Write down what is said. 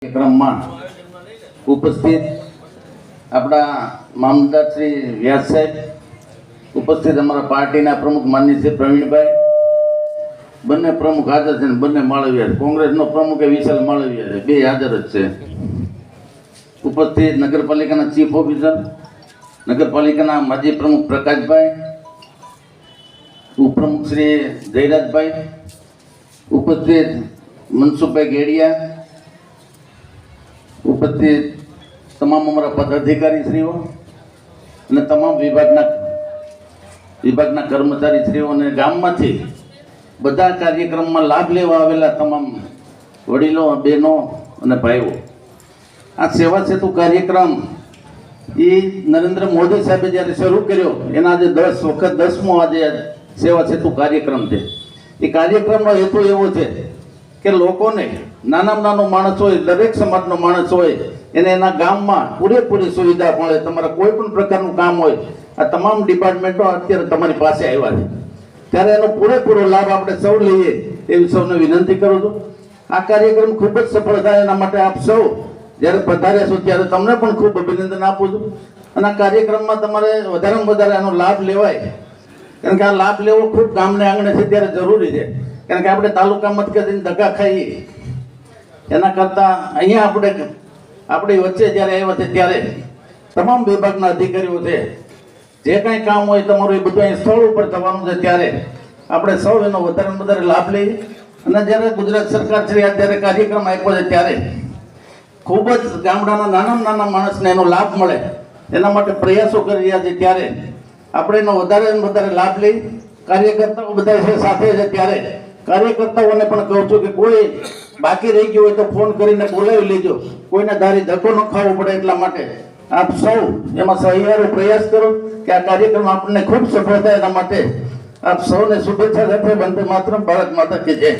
કાર્યક્રમમાં ઉપસ્થિત આપણા મામલતદાર શ્રી વ્યાસ સાહેબ, ઉપસ્થિત અમારા પાર્ટીના પ્રમુખ માનનીય શ્રી પ્રવીણભાઈ, બંને પ્રમુખ હાજર છે ને બંને માળવિયા છે. કોંગ્રેસનો પ્રમુખ વિશાલ માળવિયા છે, બે હાજર જ છે. ઉપસ્થિત નગરપાલિકાના ચીફ ઓફિસર, નગરપાલિકાના માજી પ્રમુખ પ્રકાશભાઈ, ઉપપ્રમુખ શ્રી જયરાજભાઈ, ઉપસ્થિત મનસુખભાઈ ગેડિયા, ઉપસ્થિત તમામ અમારા પદાધિકારી શ્રીઓ અને તમામ વિભાગના કર્મચારી શ્રીઓ અને ગામમાંથી બધા કાર્યક્રમમાં લાભ લેવા આવેલા તમામ વડીલો, બહેનો અને ભાઈઓ, આ સેવા સેતુ કાર્યક્રમ એ નરેન્દ્ર મોદી સાહેબે જ્યારે શરૂ કર્યો એના આજે 10મો આજે સેવા સેતુ કાર્યક્રમ છે. એ કાર્યક્રમનો હેતુ એવો છે કે લોકોને નાનામાં નાનો માણસ હોય, દરેક સમાજનો માણસ હોય, એને એના ગામમાં પૂરેપૂરી સુવિધા મળે. તમારા કોઈ પણ પ્રકારનું કામ હોય, આ તમામ ડિપાર્ટમેન્ટો અત્યારે તમારી પાસે આવ્યા છે, ત્યારે એનો પૂરેપૂરો લાભ આપણે સૌ લઈએ એવી સૌને વિનંતી કરું છું. આ કાર્યક્રમ ખૂબ જ સફળ થાય એના માટે આપ સૌ જ્યારે પધાર્યા છો ત્યારે તમને પણ ખૂબ અભિનંદન આપું છું. અને આ કાર્યક્રમમાં તમારે વધારેમાં વધારે એનો લાભ લેવાય, કારણ કે આ લાભ લેવો ખૂબ ગામને આંગણે છે ત્યારે જરૂરી છે. કારણ કે આપણે તાલુકા મથકે ધક્કા ખાઈએ એના કરતાં અહીંયા આપણી વચ્ચે જ્યારે આવ્યા છે ત્યારે તમામ વિભાગના અધિકારીઓ છે, જે કાંઈ કામ હોય તમારું એ બધું અહીં સ્થળ ઉપર થવાનું છે, ત્યારે આપણે સૌ એનો વધારે વધારે લાભ લઈએ. અને જ્યારે ગુજરાત સરકાર શ્રી જ્યારે કાર્યક્રમ આપ્યો છે ત્યારે ખૂબ જ ગામડાના નાનામાં નાના માણસને એનો લાભ મળે એના માટે પ્રયાસો કરી રહ્યા છે. ત્યારે આપણે એનો વધારે વધારે લાભ લઈ, કાર્યકર્તાઓ બધા છે સાથે છે, ત્યારે કાર્યકર્તાઓને પણ કહું છું કે કોઈ બાકી રહી ગયું હોય તો ફોન કરીને બોલાવી લેજો, કોઈને દારી ધક્કો ન ખાવો પડે. એટલા માટે આપ સૌ એમાં સહિયારો પ્રયાસ કરો કે આ કાર્યક્રમ આપણને ખૂબ સફળ થાય. એના માટે આપ સૌને શુભેચ્છા સાથે વંદે માતરમ, ભારત માતા કી જય.